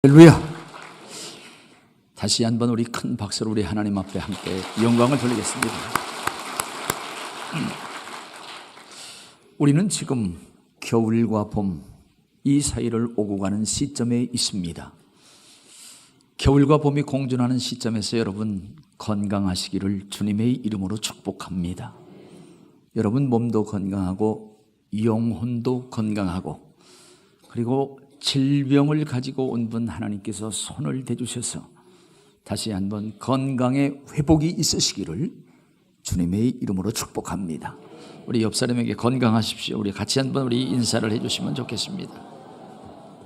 할렐루야. 다시 한번 우리 큰 박수로 우리 하나님 앞에 함께 영광을 돌리겠습니다. 우리는 지금 겨울과 봄 이 사이를 오고 가는 시점에 있습니다. 겨울과 봄이 공존하는 시점에서 여러분 건강하시기를 주님의 이름으로 축복합니다. 여러분 몸도 건강하고 영혼도 건강하고, 그리고 질병을 가지고 온 분 하나님께서 손을 대주셔서 다시 한번 건강의 회복이 있으시기를 주님의 이름으로 축복합니다. 우리 옆 사람에게 건강하십시오. 우리 같이 한번 우리 인사를 해주시면 좋겠습니다.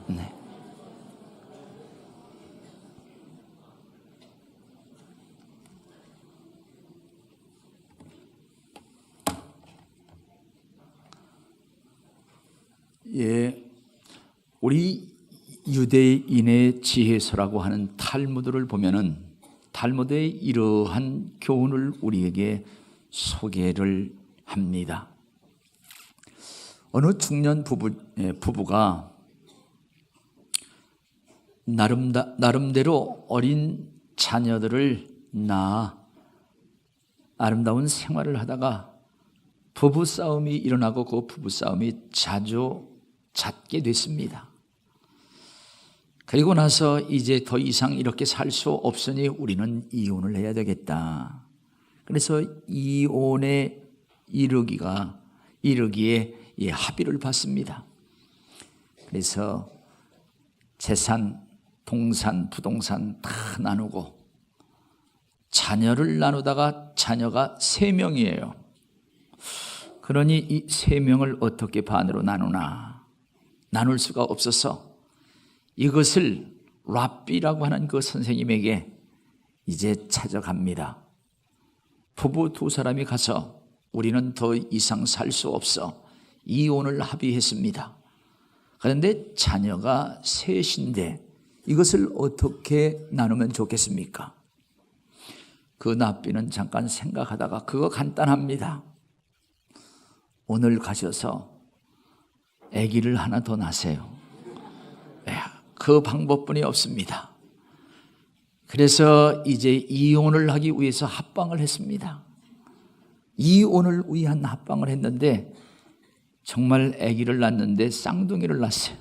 네. 예. 우리 유대인의 지혜서라고 하는 탈무드를 보면은 탈무드의 이러한 교훈을 우리에게 소개를 합니다. 어느 중년 부부가 나름대로 어린 자녀들을 낳아 아름다운 생활을 하다가 부부싸움이 일어나고 그 부부싸움이 자주 잦게 됐습니다. 그리고 나서 이제 더 이상 이렇게 살 수 없으니 우리는 이혼을 해야 되겠다. 그래서 이혼에 이르기에 합의를 받습니다. 그래서 재산, 동산, 부동산 다 나누고, 자녀를 나누다가 자녀가 3명이에요. 그러니 이 3명을 어떻게 반으로 나누나? 나눌 수가 없어서 이것을 랍비라고 하는 그 선생님에게 이제 찾아갑니다. 부부 2사람이 가서 우리는 더 이상 살 수 없어 이혼을 합의했습니다. 그런데 자녀가 3인데 이것을 어떻게 나누면 좋겠습니까? 그 랍비는 잠깐 생각하다가 그거 간단합니다. 오늘 가셔서 아기를 하나 더 낳으세요. 그 방법뿐이 없습니다. 그래서 이제 이혼을 하기 위해서 합방을 했습니다. 이혼을 위한 합방을 했는데 정말 아기를 낳았는데 쌍둥이를 낳았어요.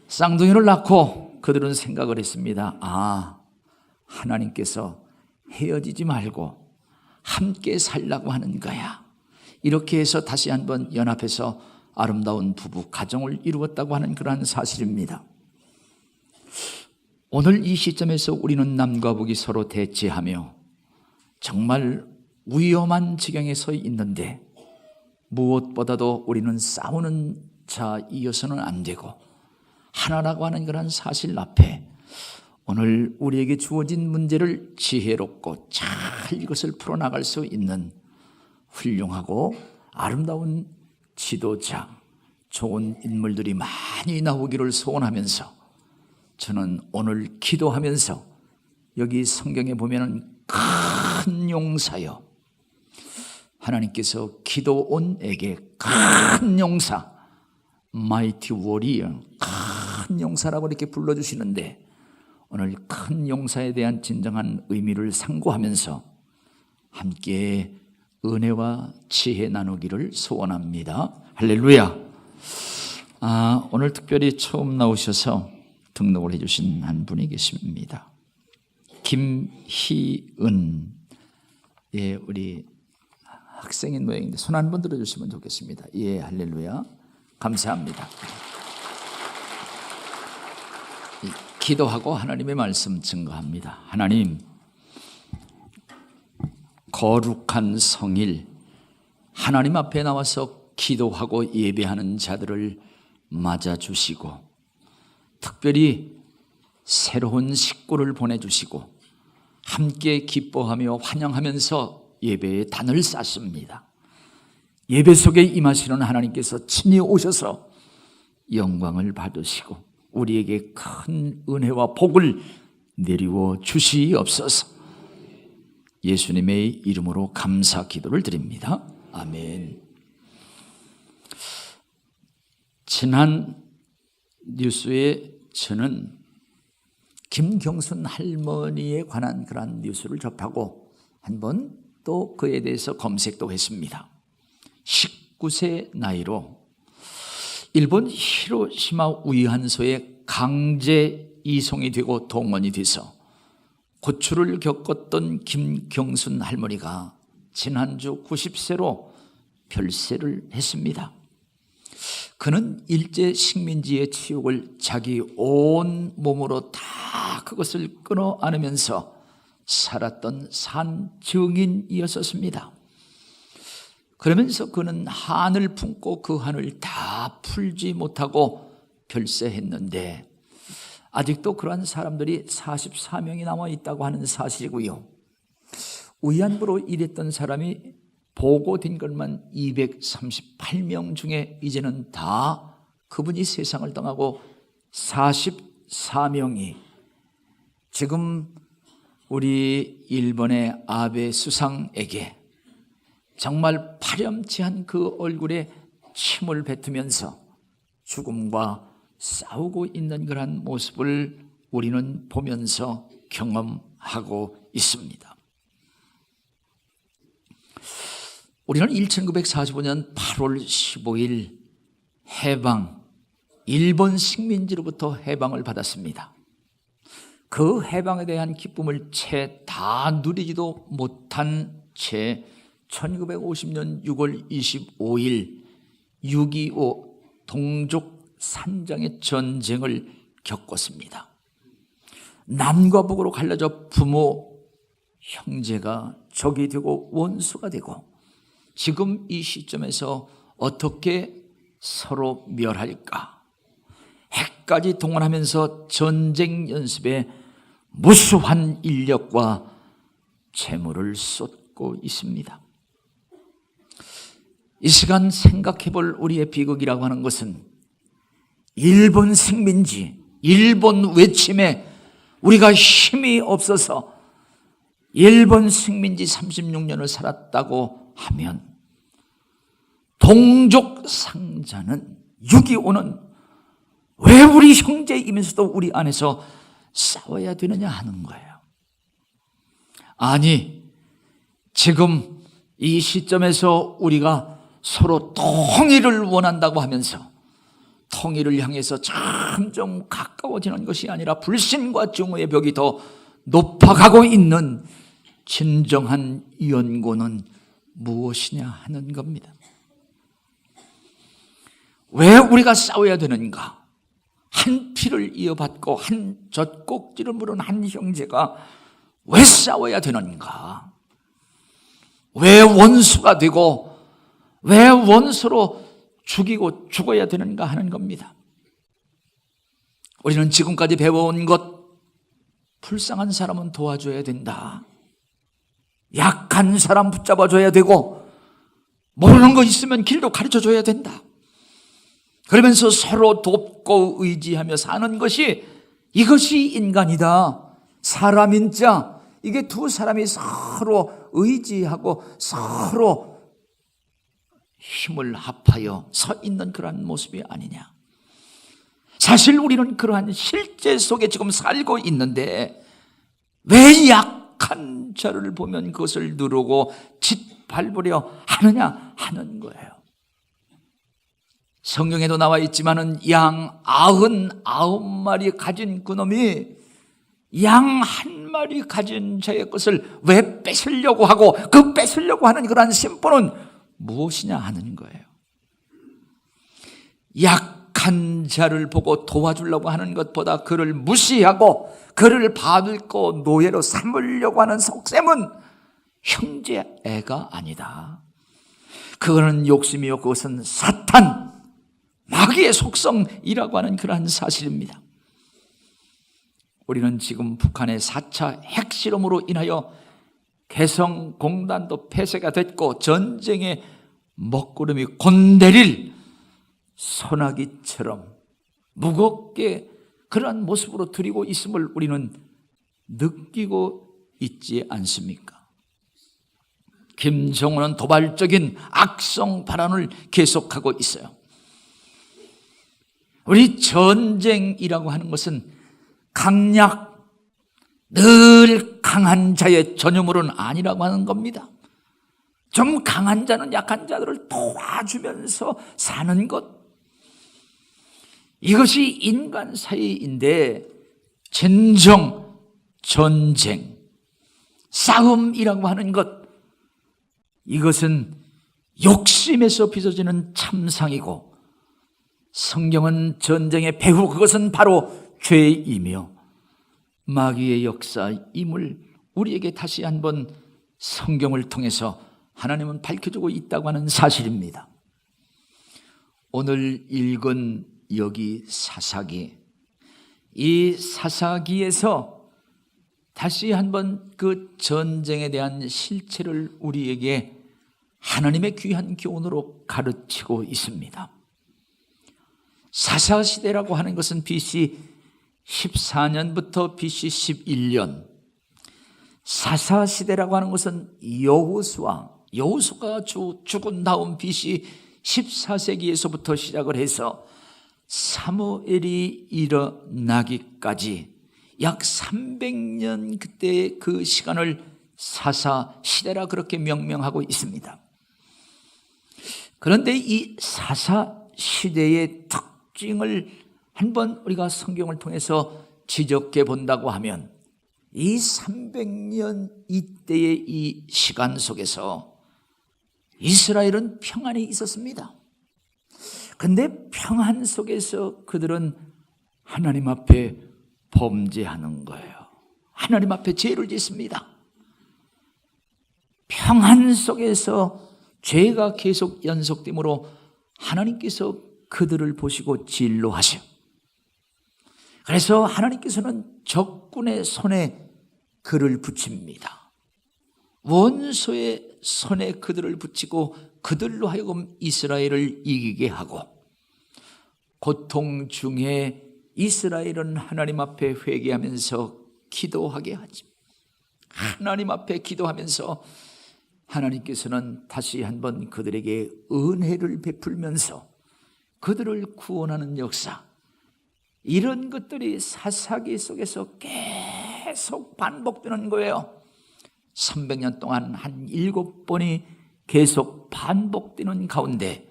쌍둥이를 낳고 그들은 생각을 했습니다. 하나님께서 헤어지지 말고 함께 살라고 하는 거야. 이렇게 해서 다시 한번 연합해서 아름다운 부부 가정을 이루었다고 하는 그러한 사실입니다. 오늘 이 시점에서 우리는 남과 북이 서로 대치하며 정말 위험한 지경에 서 있는데, 무엇보다도 우리는 싸우는 자이어서는 안 되고 하나라고 하는 그런 사실 앞에 오늘 우리에게 주어진 문제를 지혜롭고 잘 이것을 풀어나갈 수 있는 훌륭하고 아름다운 지도자, 좋은 인물들이 많이 나오기를 소원하면서 저는 오늘 기도하면서 여기 성경에 보면은 큰 용사요, 하나님께서 기도온에게 큰 용사, 마이티 워리어, 큰 용사라고 이렇게 불러주시는데, 오늘 큰 용사에 대한 진정한 의미를 상고하면서 함께 은혜와 지혜 나누기를 소원합니다. 할렐루야. 오늘 특별히 처음 나오셔서 등록을 해주신 한 분이 계십니다. 김희은, 우리 학생인 모양인데 손 한 번 들어주시면 좋겠습니다. 할렐루야. 감사합니다. 기도하고 하나님의 말씀 증거합니다. 하나님, 거룩한 성일 하나님 앞에 나와서 기도하고 예배하는 자들을 맞아주시고, 특별히 새로운 식구를 보내주시고 함께 기뻐하며 환영하면서 예배의 단을 쌓습니다. 예배 속에 임하시는 하나님께서 친히 오셔서 영광을 받으시고 우리에게 큰 은혜와 복을 내리워 주시옵소서. 예수님의 이름으로 감사 기도를 드립니다. 아멘. 지난 뉴스에 저는 김경순 할머니에 관한 그런 뉴스를 접하고 한번 또 그에 대해서 검색도 했습니다. 19세 나이로 일본 히로시마 위안소에 강제 이송이 되고 동원이 돼서 고초를 겪었던 김경순 할머니가 지난주 90세로 별세를 했습니다. 그는 일제 식민지의 치욕을 자기 온 몸으로 다 그것을 끊어 안으면서 살았던 산 증인이었었습니다. 그러면서 그는 한을 품고 그 한을 다 풀지 못하고 별세했는데 아직도 그러한 사람들이 44명이 남아 있다고 하는 사실이고요. 위안부로 일했던 사람이 보고된 것만 238명 중에 이제는 다 그분이 세상을 떠나고 44명이 지금 우리 일본의 아베 수상에게 정말 파렴치한 그 얼굴에 침을 뱉으면서 죽음과 싸우고 있는 그런 모습을 우리는 보면서 경험하고 있습니다. 우리는 1945년 8월 15일 해방, 일본 식민지로부터 해방을 받았습니다. 그 해방에 대한 기쁨을 채 다 누리지도 못한 채 1950년 6월 25일 6.25 동족 산장의 전쟁을 겪었습니다. 남과 북으로 갈라져 부모, 형제가 적이 되고 원수가 되고 지금 이 시점에서 어떻게 서로 멸할까? 핵까지 동원하면서 전쟁 연습에 무수한 인력과 재물을 쏟고 있습니다. 이 시간 생각해 볼 우리의 비극이라고 하는 것은 일본 식민지, 일본 외침에 우리가 힘이 없어서 일본 식민지 36년을 살았다고 하면 동족 상자는 6.25는 왜 우리 형제이면서도 우리 안에서 싸워야 되느냐 하는 거예요. 아니, 지금 이 시점에서 우리가 서로 통일을 원한다고 하면서 통일을 향해서 점점 가까워지는 것이 아니라 불신과 증오의 벽이 더 높아가고 있는 진정한 연고는 무엇이냐 하는 겁니다. 왜 우리가 싸워야 되는가? 한 피를 이어받고 한 젖꼭지를 물은 한 형제가 왜 싸워야 되는가? 왜 원수가 되고 왜 원수로 죽이고 죽어야 되는가 하는 겁니다. 우리는 지금까지 배워온 것, 불쌍한 사람은 도와줘야 된다. 약한 사람 붙잡아줘야 되고 모르는 거 있으면 길도 가르쳐줘야 된다. 그러면서 서로 돕고 의지하며 사는 것이, 이것이 인간이다. 사람인 자, 이게 두 사람이 서로 의지하고 서로 힘을 합하여 서 있는 그러한 모습이 아니냐. 사실 우리는 그러한 실제 속에 지금 살고 있는데 왜 약한 자를 보면 그것을 누르고 짓밟으려 하느냐 하는 거예요. 성경에도 나와 있지만은 양 99마리 가진 그놈이 양 한 마리 가진 자의 것을 왜 뺏으려고 하고 그 뺏으려고 하는 그러한 심보는 무엇이냐 하는 거예요. 약한 자를 보고 도와주려고 하는 것보다 그를 무시하고 그를 받고 노예로 삼으려고 하는 속셈은 형제애가 아니다. 그거는 욕심이요, 그것은 사탄, 마귀의 속성이라고 하는 그러한 사실입니다. 우리는 지금 북한의 4차 핵실험으로 인하여 개성공단도 폐쇄가 됐고 전쟁의 먹구름이 곧 내릴 소나기처럼 무겁게 그러한 모습으로 들이고 있음을 우리는 느끼고 있지 않습니까? 김정은은 도발적인 악성 발언을 계속하고 있어요. 우리 전쟁이라고 하는 것은 강약, 늘 강한 자의 전유물은 아니라고 하는 겁니다. 좀 강한 자는 약한 자들을 도와주면서 사는 것, 이것이 인간 사이인데, 진정 전쟁, 싸움이라고 하는 것, 이것은 욕심에서 빚어지는 참상이고, 성경은 전쟁의 배후, 그것은 바로 죄이며 마귀의 역사임을 우리에게 다시 한번 성경을 통해서 하나님은 밝혀주고 있다고 하는 사실입니다. 오늘 읽은 여기 사사기, 이 사사기에서 다시 한번 그 전쟁에 대한 실체를 우리에게 하나님의 귀한 교훈으로 가르치고 있습니다. 사사시대라고 하는 것은 BC 14년부터 BC 11년, 사사시대라고 하는 것은 여호수아가 죽은 다음 BC 14세기에서부터 시작을 해서 사무엘이 일어나기까지 약 300년, 그때 그 시간을 사사시대라 그렇게 명명하고 있습니다. 그런데 이 사사시대의 특징을 한번 우리가 성경을 통해서 지적해 본다고 하면, 이 300년 이때의 이 시간 속에서 이스라엘은 평안이 있었습니다. 그런데 평안 속에서 그들은 하나님 앞에 범죄하는 거예요. 하나님 앞에 죄를 짓습니다. 평안 속에서 죄가 계속 연속됨으로 하나님께서 그들을 보시고 진노하셔. 그래서 하나님께서는 적군의 손에 그를 붙입니다. 원수의 손에 그들을 붙이고 그들로 하여금 이스라엘을 이기게 하고, 고통 중에 이스라엘은 하나님 앞에 회개하면서 기도하게 하지. 하나님 앞에 기도하면서 하나님께서는 다시 한번 그들에게 은혜를 베풀면서 그들을 구원하는 역사, 이런 것들이 사사기 속에서 계속 반복되는 거예요. 300년 동안 한 7번이 계속 반복되는 가운데,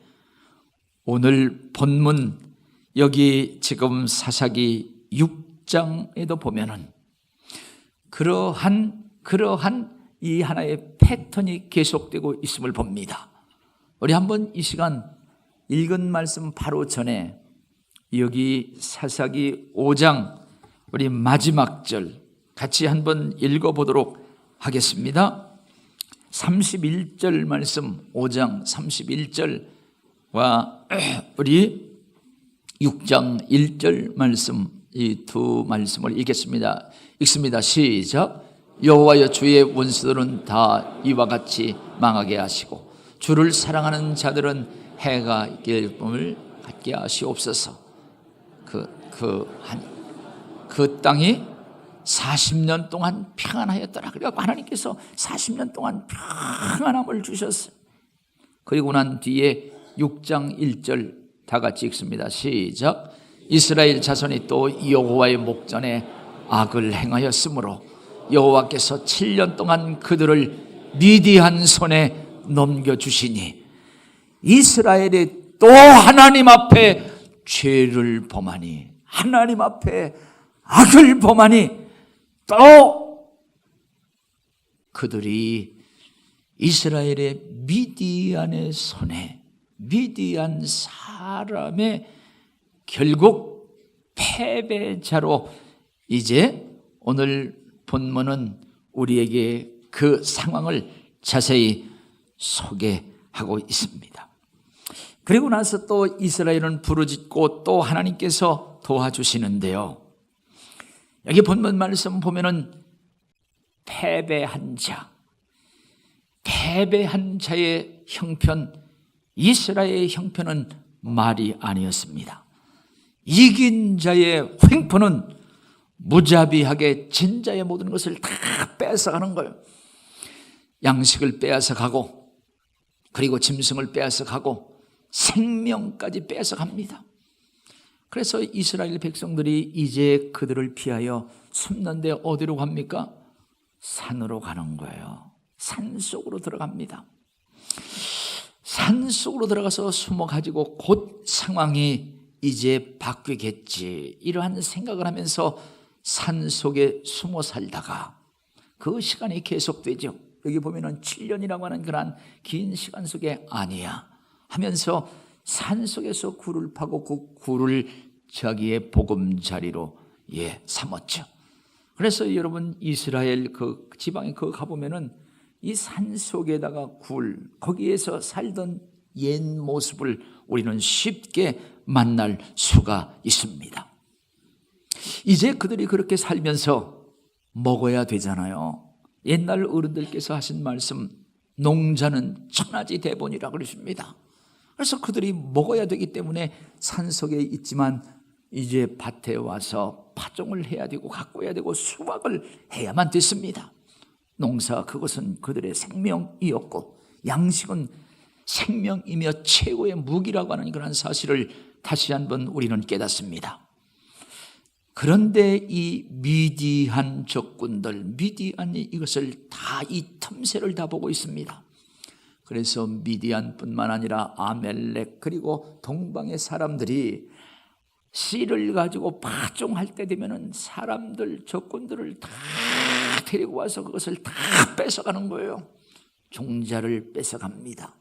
오늘 본문 여기 지금 사사기 6장에도 보면은 그러한 이 하나의 패턴이 계속되고 있음을 봅니다. 우리 한번 이 시간 읽은 말씀 바로 전에 여기 사사기 5장 우리 마지막 절 같이 한번 읽어보도록 하겠습니다. 31절 말씀, 5장 31절과 우리 6장 1절 말씀, 이 두 말씀을 읽겠습니다. 읽습니다. 시작. 여호와여, 주의 원수들은 다 이와 같이 망하게 하시고 주를 사랑하는 자들은 해가 기쁨을 갖게 하시옵소서. 그 땅이 40년 동안 평안하였더라. 그래갖고 하나님께서 40년 동안 평안함을 주셨어요. 그리고 난 뒤에 6장 1절 다 같이 읽습니다. 시작. 이스라엘 자손이 또 여호와의 목전에 악을 행하였으므로 여호와께서 7년 동안 그들을 미디안 손에 넘겨주시니 이스라엘이 또 하나님 앞에 죄를 범하니, 하나님 앞에 악을 범하니, 또 그들이 이스라엘의 미디안의 손에, 미디안 사람의 결국 패배자로, 이제 오늘 본문은 우리에게 그 상황을 자세히 소개하고 있습니다. 그리고 나서 또 이스라엘은 부르짖고 또 하나님께서 도와주시는데요, 여기 본문 말씀 보면은 패배한 자의 형편, 이스라엘의 형편은 말이 아니었습니다. 이긴 자의 횡포는 무자비하게 진 자의 모든 것을 다 뺏어가는 거예요. 양식을 빼앗아가고, 그리고 짐승을 빼앗아가고, 생명까지 빼앗아갑니다. 그래서 이스라엘 백성들이 이제 그들을 피하여 숨는데 어디로 갑니까? 산으로 가는 거예요. 산 속으로 들어갑니다. 산 속으로 들어가서 숨어가지고 곧 상황이 이제 바뀌겠지, 이러한 생각을 하면서 산 속에 숨어 살다가 그 시간이 계속되죠. 여기 보면은 7년이라고 하는 그런 긴 시간 속에 아니야 하면서 산 속에서 굴을 파고 그 굴을 자기의 보금자리로 삼았죠. 그래서 여러분 이스라엘 그 지방에 그 가보면은 이 산 속에다가 굴, 거기에서 살던 옛 모습을 우리는 쉽게 만날 수가 있습니다. 이제 그들이 그렇게 살면서 먹어야 되잖아요. 옛날 어른들께서 하신 말씀, 농자는 천하지 대본이라 그러십니다. 그래서 그들이 먹어야 되기 때문에 산속에 있지만 이제 밭에 와서 파종을 해야 되고 가꿔야 되고 수확을 해야만 됐습니다. 농사, 그것은 그들의 생명이었고 양식은 생명이며 최고의 무기라고 하는 그런 사실을 다시 한번 우리는 깨닫습니다. 그런데 이 미디안 적군들, 미디안이 이것을 다, 이 틈새를 다 보고 있습니다. 그래서 미디안뿐만 아니라 아멜렉 그리고 동방의 사람들이 씨를 가지고 파종할 때 되면은 사람들, 적군들을 다 데리고 와서 그것을 다 뺏어가는 거예요. 종자를 뺏어갑니다.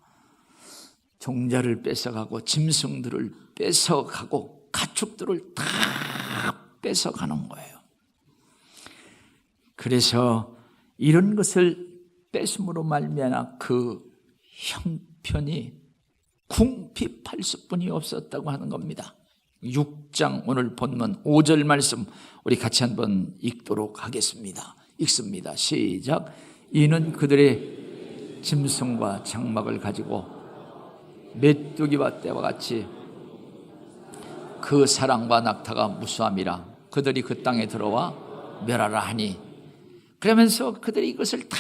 종자를 뺏어가고 짐승들을 뺏어가고 가축들을 다 뺏어가는 거예요. 그래서 이런 것을 뺏음으로 말미암아 그 형편이 궁핍할 수뿐이 없었다고 하는 겁니다. 6장 오늘 본문 5절 말씀 우리 같이 한번 읽도록 하겠습니다. 읽습니다. 시작. 이는 그들의 짐승과 장막을 가지고 메뚜기와 떼와 같이 그 사랑과 낙타가 무수함이라 그들이 그 땅에 들어와 멸하라 하니, 그러면서 그들이 이것을 다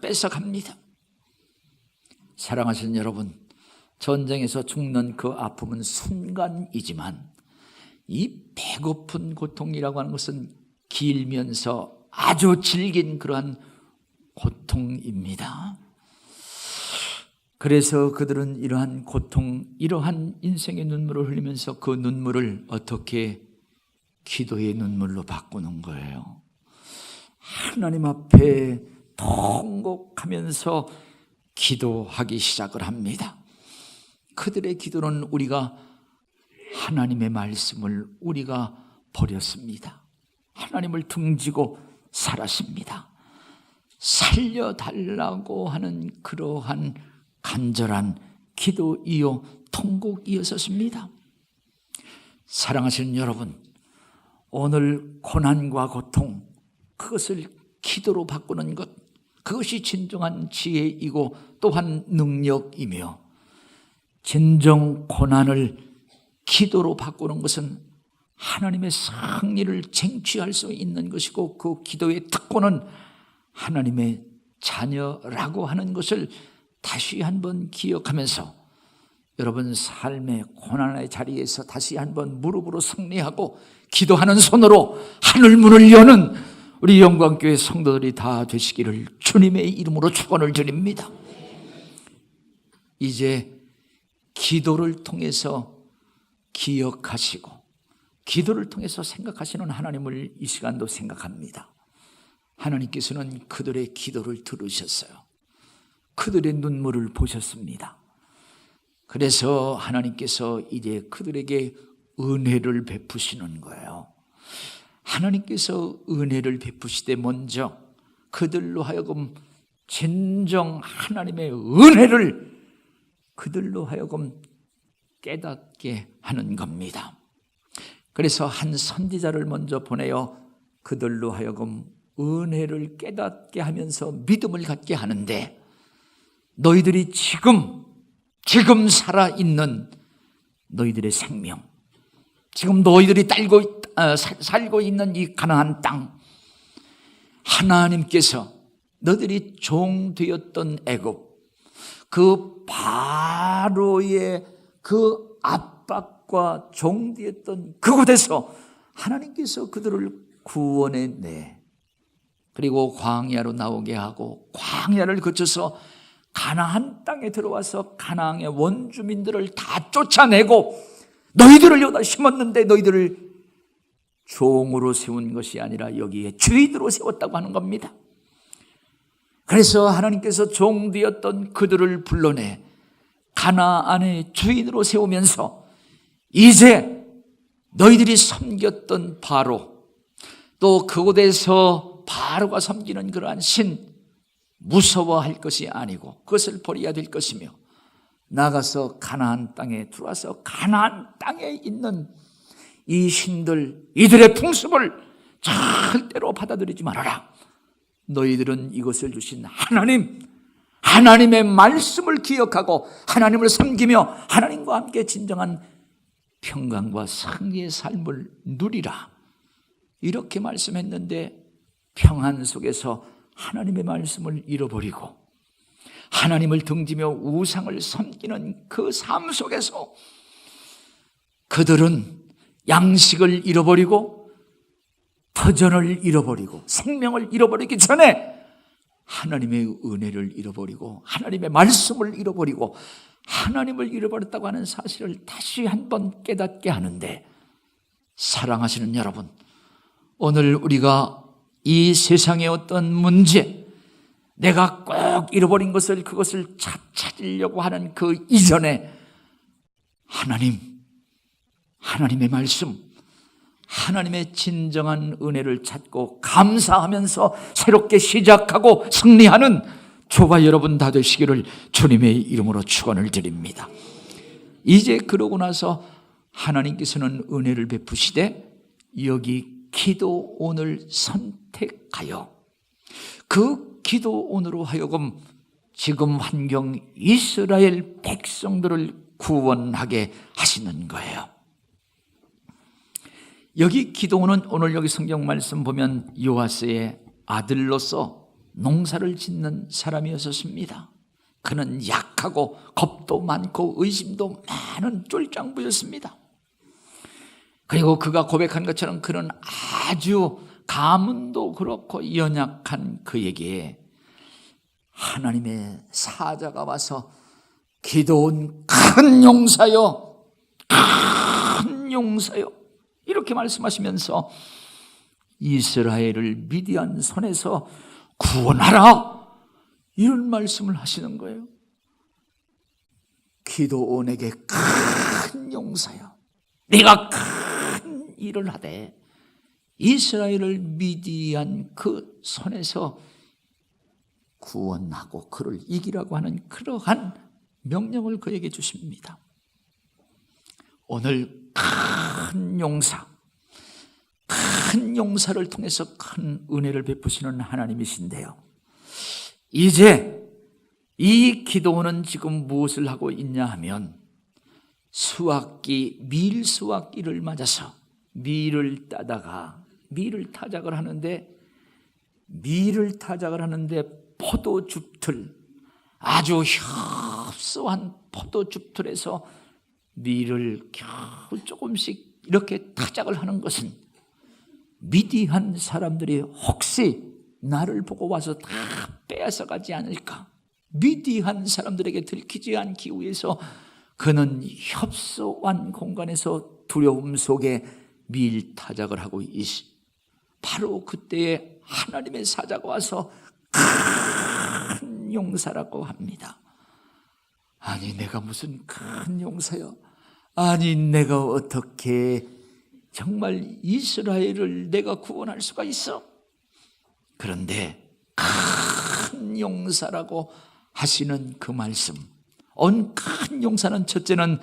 뺏어갑니다. 사랑하시는 여러분, 전쟁에서 죽는 그 아픔은 순간이지만 이 배고픈 고통이라고 하는 것은 길면서 아주 질긴 그러한 고통입니다. 그래서 그들은 이러한 고통, 이러한 인생의 눈물을 흘리면서 그 눈물을 어떻게 기도의 눈물로 바꾸는 거예요. 하나님 앞에 통곡하면서 기도하기 시작을 합니다. 그들의 기도는 우리가 하나님의 말씀을 우리가 버렸습니다. 하나님을 등지고 살았습니다. 살려달라고 하는 그러한 간절한 기도이요 통곡이었습니다. 사랑하시는 여러분, 오늘 고난과 고통, 그것을 기도로 바꾸는 것, 그것이 진정한 지혜이고 또한 능력이며, 진정 고난을 기도로 바꾸는 것은 하나님의 승리를 쟁취할 수 있는 것이고, 그 기도의 특권은 하나님의 자녀라고 하는 것을 다시 한번 기억하면서 여러분 삶의 고난의 자리에서 다시 한번 무릎으로 승리하고 기도하는 손으로 하늘문을 여는 우리 영광교회 성도들이 다 되시기를 주님의 이름으로 축원을 드립니다. 이제 기도를 통해서 기억하시고 기도를 통해서 생각하시는 하나님을 이 시간도 생각합니다. 하나님께서는 그들의 기도를 들으셨어요. 그들의 눈물을 보셨습니다. 그래서 하나님께서 이제 그들에게 은혜를 베푸시는 거예요. 하나님께서 은혜를 베푸시되 먼저 그들로 하여금 진정 하나님의 은혜를 그들로 하여금 깨닫게 하는 겁니다. 그래서 한 선지자를 먼저 보내어 그들로 하여금 은혜를 깨닫게 하면서 믿음을 갖게 하는데, 너희들이 지금 살아있는 너희들의 생명, 지금 너희들이 살고 있는 이 가나안 땅, 하나님께서 너희들이 종되었던 애굽, 그 바로의 그 압박과 족과 종되었던 그곳에서 하나님께서 그들을 구원해내 그리고 광야로 나오게 하고 광야를 거쳐서 가나안 땅에 들어와서 가나안의 원주민들을 다 쫓아내고 너희들을 여기다 심었는데 너희들을 종으로 세운 것이 아니라 여기에 주인으로 세웠다고 하는 겁니다. 그래서 하나님께서 종되었던 그들을 불러내 가나안의 주인으로 세우면서 이제 너희들이 섬겼던 바로 또 그곳에서 바로가 섬기는 그러한 신 무서워할 것이 아니고 그것을 버려야 될 것이며 나가서 가나안 땅에 들어와서 가나안 땅에 있는 이 신들 이들의 풍습을 절대로 받아들이지 말아라. 너희들은 이것을 주신 하나님의 말씀을 기억하고 하나님을 섬기며 하나님과 함께 진정한 평강과 승리의 삶을 누리라. 이렇게 말씀했는데 평안 속에서 하나님의 말씀을 잃어버리고 하나님을 등지며 우상을 섬기는 그 삶 속에서 그들은 양식을 잃어버리고 터전을 잃어버리고 생명을 잃어버리기 전에 하나님의 은혜를 잃어버리고 하나님의 말씀을 잃어버리고 하나님을 잃어버렸다고 하는 사실을 다시 한번 깨닫게 하는데, 사랑하시는 여러분, 오늘 우리가 이 세상의 어떤 문제, 내가 꼭 잃어버린 것을 그것을 찾으려고 하는 그 이전에 하나님의 말씀, 하나님의 진정한 은혜를 찾고 감사하면서 새롭게 시작하고 승리하는 저와 여러분 다 되시기를 주님의 이름으로 축원을 드립니다. 이제 그러고 나서 하나님께서는 은혜를 베푸시되 여기 기도원을 선택하여 그 기도원으로 하여금 지금 환경 이스라엘 백성들을 구원하게 하시는 거예요. 여기 기도원은 오늘 여기 성경 말씀 보면 요아스의 아들로서 농사를 짓는 사람이었습니다. 그는 약하고 겁도 많고 의심도 많은 쫄장부였습니다. 그리고 그가 고백한 것처럼 그는 아주 가문도 그렇고 연약한 그에게 하나님의 사자가 와서 기도원 큰 용사여, 큰 용사여 이렇게 말씀하시면서 이스라엘을 미디안 손에서 구원하라 이런 말씀을 하시는 거예요. 기도원에게 큰 용사여, 네가 큰 일을 하되 이스라엘을 미디안 그 손에서 구원하고 그를 이기라고 하는 그러한 명령을 그에게 주십니다. 오늘 큰 용사, 큰 용사를 통해서 큰 은혜를 베푸시는 하나님이신데요, 이제 이 기도원은 지금 무엇을 하고 있냐 하면 수확기, 밀 수확기를 맞아서 밀을 따다가 밀을 타작을 하는데 포도즙틀, 아주 협소한 포도즙틀에서 밀을 겨우 조금씩 이렇게 타작을 하는 것은 미디안 사람들이 혹시 나를 보고 와서 다 빼앗아 가지 않을까, 미디안 사람들에게 들키지 않기 위해서 그는 협소한 공간에서 두려움 속에 밀타작을 하고 있시, 바로 그때에 하나님의 사자가 와서 큰 용사라고 합니다. 아니 내가 무슨 큰 용사요? 아니 내가 어떻게 정말 이스라엘을 내가 구원할 수가 있어? 그런데 큰 용사라고 하시는 그 말씀, 큰 용사는 첫째는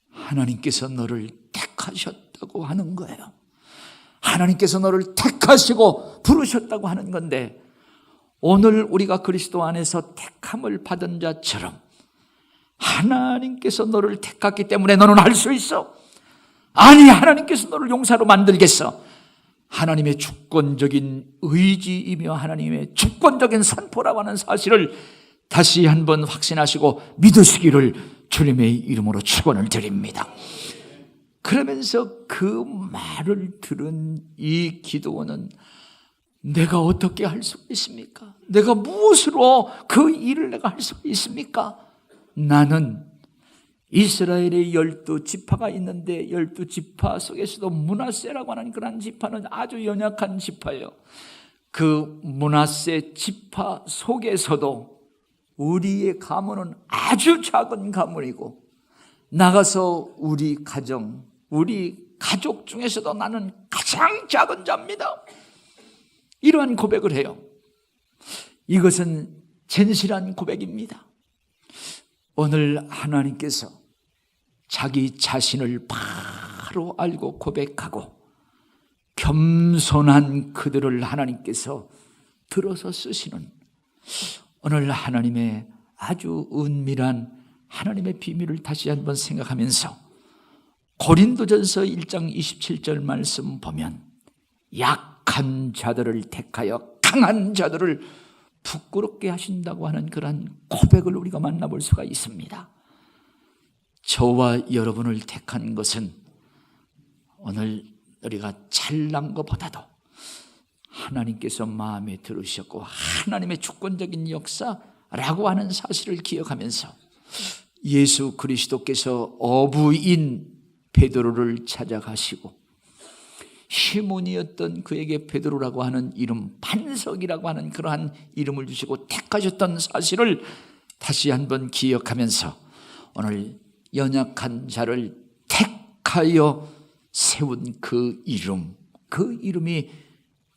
하나님께서 너를 택하셨다고 하는 거예요. 하나님께서 너를 택하시고 부르셨다고 하는 건데, 오늘 우리가 그리스도 안에서 택함을 받은 자처럼 하나님께서 너를 택했기 때문에 너는 할 수 있어. 아니 하나님께서 너를 용사로 만들겠어. 하나님의 주권적인 의지이며 하나님의 주권적인 선포라고 하는 사실을 다시 한번 확신하시고 믿으시기를 주님의 이름으로 축원을 드립니다. 그러면서 그 말을 들은 이 기드온은 내가 어떻게 할 수 있습니까? 내가 무엇으로 그 일을 내가 할 수 있습니까? 나는 이스라엘의 12지파가 있는데 12지파 속에서도 므낫세라고 하는 그런 지파는 아주 연약한 지파예요. 그 므낫세 지파 속에서도 우리의 가문은 아주 작은 가문이고, 나가서 우리 가정, 우리 가족 중에서도 나는 가장 작은 자입니다. 이러한 고백을 해요. 이것은 진실한 고백입니다. 오늘 하나님께서 자기 자신을 바로 알고 고백하고 겸손한 그들을 하나님께서 들어서 쓰시는 오늘 하나님의 아주 은밀한 하나님의 비밀을 다시 한번 생각하면서 고린도전서 1장 27절 말씀 보면 약한 자들을 택하여 강한 자들을 부끄럽게 하신다고 하는 그런 고백을 우리가 만나볼 수가 있습니다. 저와 여러분을 택한 것은 오늘 우리가 잘난 것보다도 하나님께서 마음에 들으셨고 하나님의 주권적인 역사라고 하는 사실을 기억하면서 예수 그리스도께서 어부인 베드로를 찾아가시고 시몬이었던 그에게 베드로라고 하는 이름, 반석이라고 하는 그러한 이름을 주시고 택하셨던 사실을 다시 한번 기억하면서 오늘 연약한 자를 택하여 세운 그 이름, 그 이름이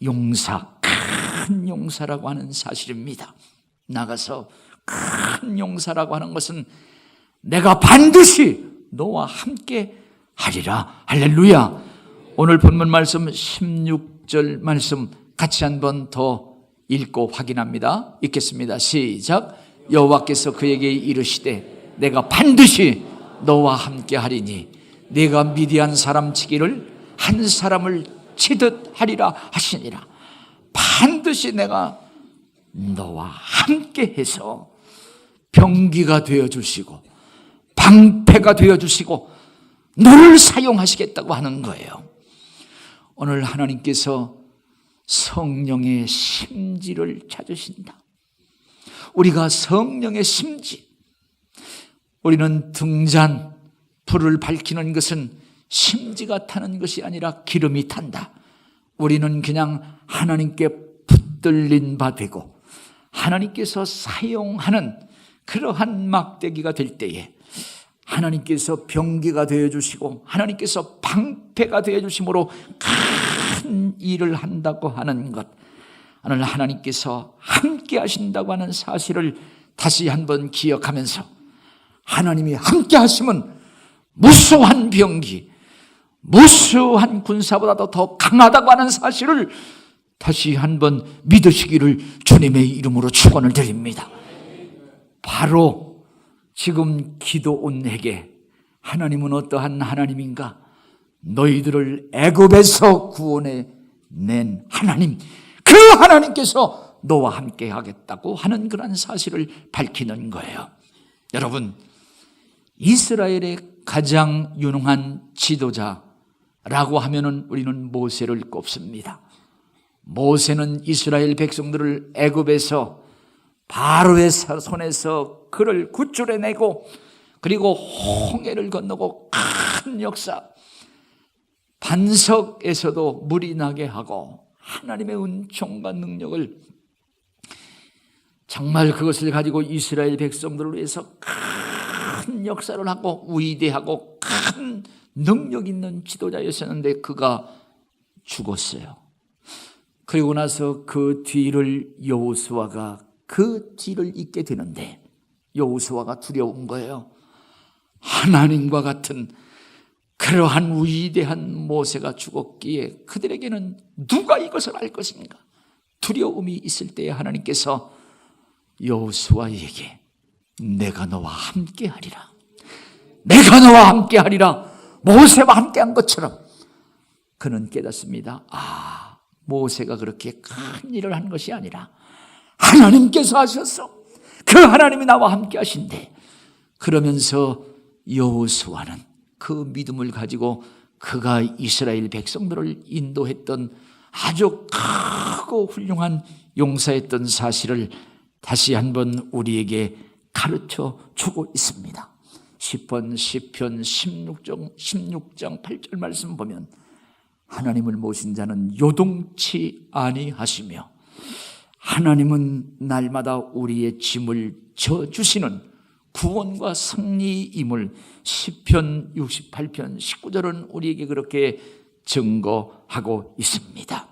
용사, 큰 용사라고 하는 사실입니다. 나가서 큰 용사라고 하는 것은 내가 반드시 너와 함께 하리라. 할렐루야. 오늘 본문 말씀 16절 말씀 같이 한번 더 읽고 확인합니다. 읽겠습니다. 시작. 여호와께서 그에게 이르시되 내가 반드시 너와 함께 하리니 내가 미디안 사람 치기를 한 사람을 치듯 하리라 하시니라. 반드시 내가 너와 함께 해서 병기가 되어주시고 방패가 되어주시고 너를 사용하시겠다고 하는 거예요. 오늘 하나님께서 성령의 심지를 찾으신다. 우리가 성령의 심지, 우리는 등잔, 불을 밝히는 것은 심지가 타는 것이 아니라 기름이 탄다. 우리는 그냥 하나님께 붙들린 바 되고 하나님께서 사용하는 그러한 막대기가 될 때에 하나님께서 병기가 되어주시고 하나님께서 방패가 되어주심으로 큰 일을 한다고 하는 것, 오늘 하나님께서 함께 하신다고 하는 사실을 다시 한번 기억하면서 하나님이 함께 하시면 무수한 병기, 무수한 군사보다도 더 강하다고 하는 사실을 다시 한번 믿으시기를 주님의 이름으로 축원을 드립니다. 바로 지금 기도온에게 하나님은 어떠한 하나님인가? 너희들을 애굽에서 구원해 낸 하나님, 그 하나님께서 너와 함께 하겠다고 하는 그런 사실을 밝히는 거예요. 여러분, 이스라엘의 가장 유능한 지도자라고 하면은 우리는 모세를 꼽습니다. 모세는 이스라엘 백성들을 애굽에서 바로의 손에서 그를 구출해내고 그리고 홍해를 건너고 큰 역사, 반석에서도 물이 나게 하고 하나님의 은총과 능력을, 정말 그것을 가지고 이스라엘 백성들을 위해서 큰 역사를 하고 위대하고 큰 능력 있는 지도자였었는데 그가 죽었어요. 그리고 나서 그 뒤를 여호수아가 그 뒤를 잇게 되는데 여호수아가 두려운 거예요. 하나님과 같은 그러한 위대한 모세가 죽었기에 그들에게는 누가 이것을 알 것인가? 두려움이 있을 때에 하나님께서 여호수아에게 내가 너와 함께 하리라, 내가 너와 함께 하리라, 모세와 함께 한 것처럼 그는 깨닫습니다. 모세가 그렇게 큰 일을 한 것이 아니라 하나님께서 하셨어. 그 하나님이 나와 함께 하신대. 그러면서 여호수아는 그 믿음을 가지고 그가 이스라엘 백성들을 인도했던 아주 크고 훌륭한 용사였던 사실을 다시 한번 우리에게 가르쳐 주고 있습니다. 시편 16장 8절 말씀 보면 하나님을 모신 자는 요동치 아니하시며 하나님은 날마다 우리의 짐을 져주시는 구원과 승리임을 시편 68편 19절은 우리에게 그렇게 증거하고 있습니다.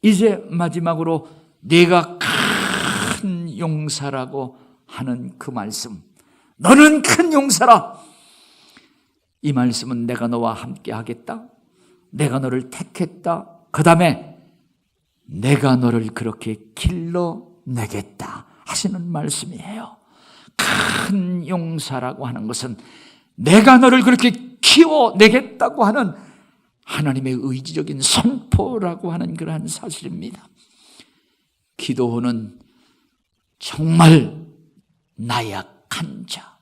이제 마지막으로 내가 큰 용사라고 하는 그 말씀, 너는 큰 용사라. 이 말씀은 내가 너와 함께 하겠다, 내가 너를 택했다, 그 다음에 내가 너를 그렇게 길러내겠다 하시는 말씀이에요. 큰 용사라고 하는 것은 내가 너를 그렇게 키워내겠다고 하는 하나님의 의지적인 선포라고 하는 그러한 사실입니다. 기도원은 정말 나약한 자,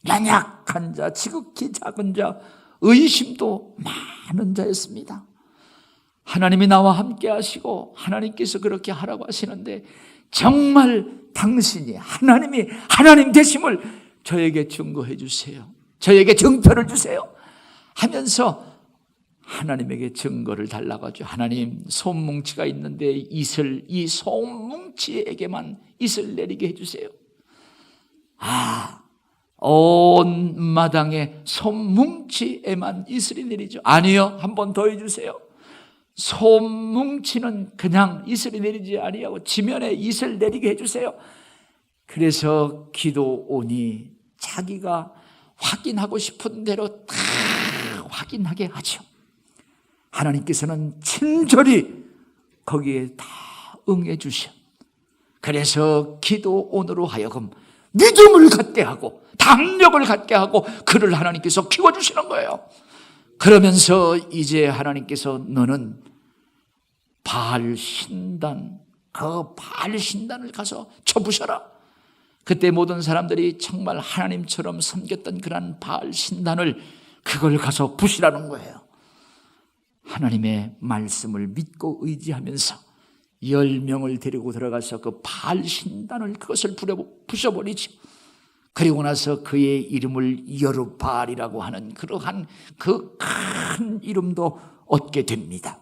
연약한 자, 지극히 작은 자, 의심도 많은 자였습니다. 하나님이 나와 함께 하시고 하나님께서 그렇게 하라고 하시는데 정말 당신이 하나님이 하나님 되심을 저에게 증거해 주세요, 저에게 증표를 주세요 하면서 하나님에게 증거를 달라고 하죠. 하나님, 솜뭉치가 있는데 이 솜뭉치에게만 이슬 내리게 해주세요. 온 마당에 솜뭉치에만 이슬이 내리죠. 아니요, 한 번 더 해주세요. 솜뭉치는 그냥 이슬이 내리지 아니하고 지면에 이슬 내리게 해주세요. 그래서 기도원이 자기가 확인하고 싶은 대로 다 확인하게 하죠. 하나님께서는 친절히 거기에 다 응해 주셔. 그래서 기도원으로 하여금 믿음을 갖게 하고 담력을 갖게 하고 그를 하나님께서 키워주시는 거예요. 그러면서 이제 하나님께서 너는 바알 신단, 그 바알 신단을 가서 쳐부셔라. 그때 모든 사람들이 정말 하나님처럼 섬겼던 그런 바알 신단을 그걸 가서 부시라는 거예요. 하나님의 말씀을 믿고 의지하면서 10명을 데리고 들어가서 그 바알 신단을 그것을 부셔버리죠. 그리고 나서 그의 이름을 여룹바알이라고 하는 그러한 그 큰 이름도 얻게 됩니다.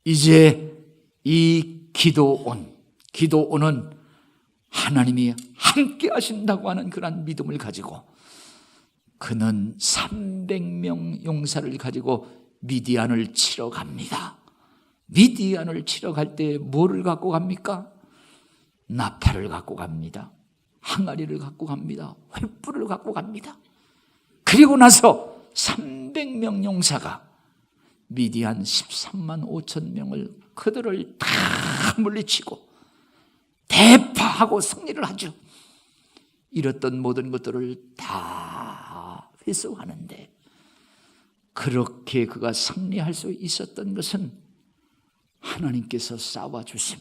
이제 이 기도원은 하나님이 함께 하신다고 하는 그런 믿음을 가지고 그는 300명 용사를 가지고 미디안을 치러 갑니다. 미디안을 치러 갈 때 뭐를 갖고 갑니까? 나팔을 갖고 갑니다. 항아리를 갖고 갑니다. 횃불을 갖고 갑니다. 그리고 나서 300명 용사가 미디안 13만 5천 명을 그들을 다 물리치고 대파하고 승리를 하죠. 이랬던 모든 것들을 다 회수하는데 그렇게 그가 승리할 수 있었던 것은 하나님께서 쌓아주심,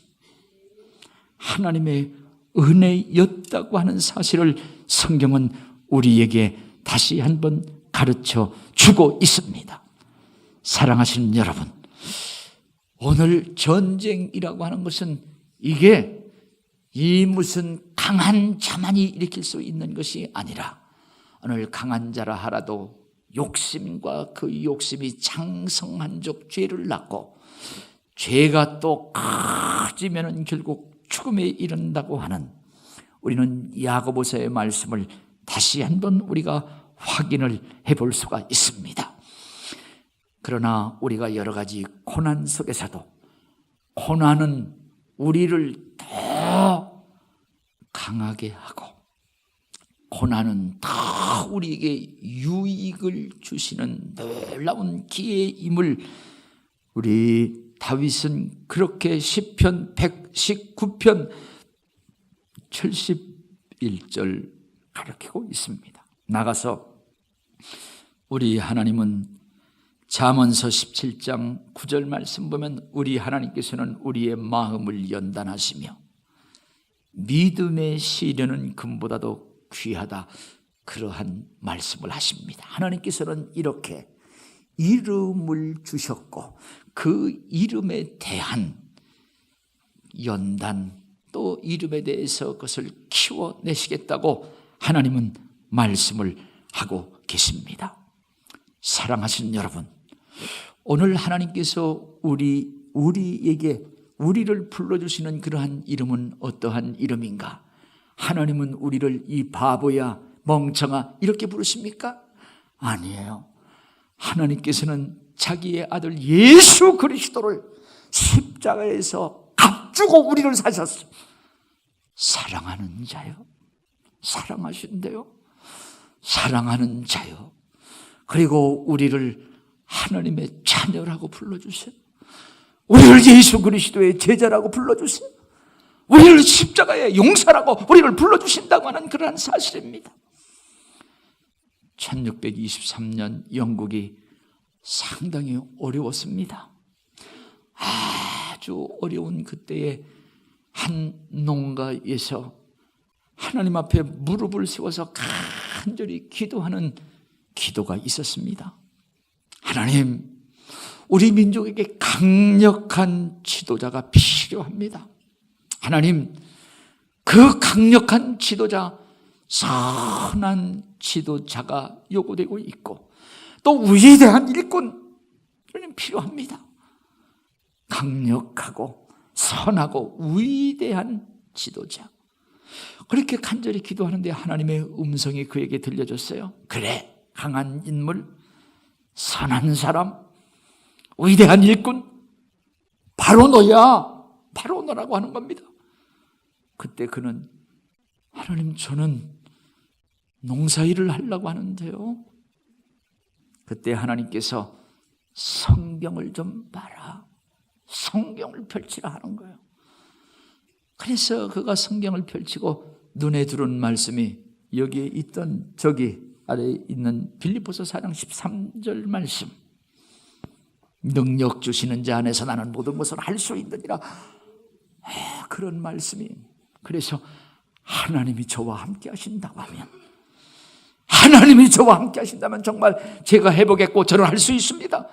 하나님의 은혜였다고 하는 사실을 성경은 우리에게 다시 한번 가르쳐 주고 있습니다. 사랑하시는 여러분, 오늘 전쟁이라고 하는 것은 이게 이 무슨 강한 자만이 일으킬 수 있는 것이 아니라 오늘 강한 자라 하라도 욕심과 그 욕심이 장성한 적 죄를 낳고 죄가 또 커지면은 결국 죽음에 이른다고 하는 우리는 야고보서의 말씀을 다시 한번 우리가 확인을 해볼 수가 있습니다. 그러나 우리가 여러 가지 고난 속에서도 고난은 우리를 더 강하게 하고 고난은 더 우리에게 유익을 주시는 놀라운 기회임을 우리 다윗은 그렇게 시편 119편 71절 가르치고 있습니다. 나가서 우리 하나님은 잠언서 17장 9절 말씀 보면 우리 하나님께서는 우리의 마음을 연단하시며 믿음의 시련은 금보다도 귀하다, 그러한 말씀을 하십니다. 하나님께서는 이렇게 이름을 주셨고 그 이름에 대한 연단 또 이름에 대해서 그것을 키워내시겠다고 하나님은 말씀을 하고 계십니다. 사랑하시는 여러분, 오늘 하나님께서 우리에게 우리를 불러주시는 그러한 이름은 어떠한 이름인가? 하나님은 우리를 이 바보야 멍청아 이렇게 부르십니까? 아니에요. 하나님께서는 자기의 아들 예수 그리스도를 십자가에서 값주고 우리를 사셨어요. 사랑하는 자요, 사랑하신대요. 사랑하는 자요. 그리고 우리를 하나님의 자녀라고 불러주세요. 우리를 예수 그리스도의 제자라고 불러주세요. 우리를 십자가의 용사라고 우리를 불러주신다고 하는 그러한 사실입니다. 1623년 영국이 상당히 어려웠습니다. 아주 어려운 그때에 한 농가에서 하나님 앞에 무릎을 세워서 간절히 기도하는 기도가 있었습니다. 하나님, 우리 민족에게 강력한 지도자가 필요합니다. 하나님, 그 강력한 지도자, 선한 지도자가 요구되고 있고 또 위대한 일꾼이 필요합니다. 강력하고 선하고 위대한 지도자. 그렇게 간절히 기도하는데 하나님의 음성이 그에게 들려줬어요. 그래, 강한 인물, 선한 사람, 위대한 일꾼, 바로 너야. 바로 너라고 하는 겁니다. 그때 그는 하나님, 저는 농사일을 하려고 하는데요. 그때 하나님께서 성경을 좀 봐라. 성경을 펼치라 하는 거예요. 그래서 그가 성경을 펼치고 눈에 들어온 말씀이 여기에 있던 저기 아래에 있는 빌립보서 4장 13절 말씀. 능력 주시는 자 안에서 나는 모든 것을 할 수 있느니라. 그런 말씀이. 그래서 하나님이 저와 함께 하신다고 하면, 하나님이 저와 함께 하신다면 정말 제가 해보겠고 저는 할 수 있습니다.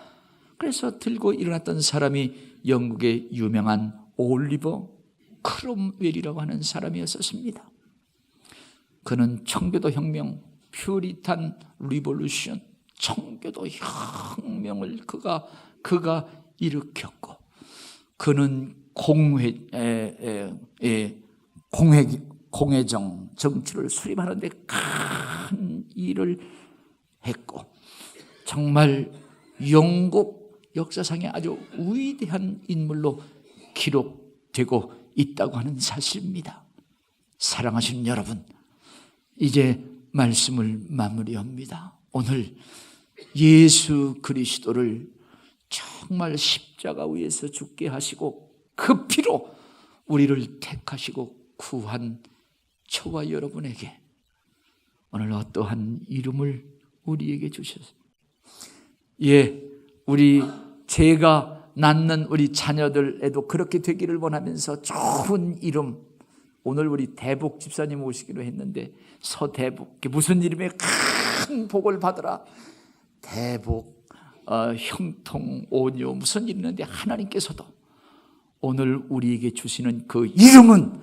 그래서 들고 일어났던 사람이 영국의 유명한 올리버 크롬웰이라고 하는 사람이었습니다. 그는 청교도 혁명, 퓨리탄 리볼루션, 청교도 혁명을 그가 일으켰고, 그는 공회정 정치를 수립하는 데 큰 일을 했고, 정말 영국 역사상에 아주 위대한 인물로 기록되고 있다고 하는 사실입니다. 사랑하시는 여러분, 이제 말씀을 마무리합니다. 오늘 예수 그리스도를 정말 십자가 위에서 죽게 하시고 그 피로 우리를 택하시고 구한 저와 여러분에게 오늘 어떠한 이름을 우리에게 주셨어요. 제가 낳는 우리 자녀들에도 그렇게 되기를 원하면서 좋은 이름, 오늘 우리 대복 집사님 오시기로 했는데, 서대복, 무슨 이름에 큰 복을 받으라. 대복, 형통, 온유, 무슨 일 있는데 하나님께서도 오늘 우리에게 주시는 그 이름은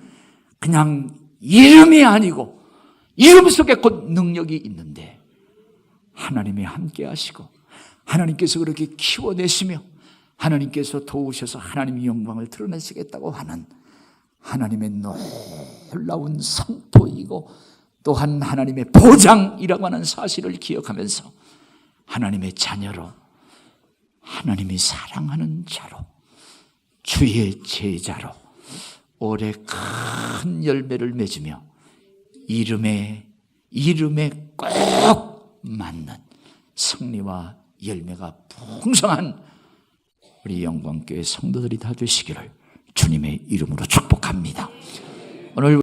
그냥 이름이 아니고 이름 속에 곧 능력이 있는데, 하나님이 함께 하시고 하나님께서 그렇게 키워내시며 하나님께서 도우셔서 하나님의 영광을 드러내시겠다고 하는 하나님의 놀라운 선포이고 또한 하나님의 보장이라고 하는 사실을 기억하면서 하나님의 자녀로, 하나님이 사랑하는 자로, 주의 제자로 올해 큰 열매를 맺으며 이름에 꼭 맞는 승리와 열매가 풍성한 우리 영광교회 성도들이 다 되시기를 주님의 이름으로 축복합니다. 오늘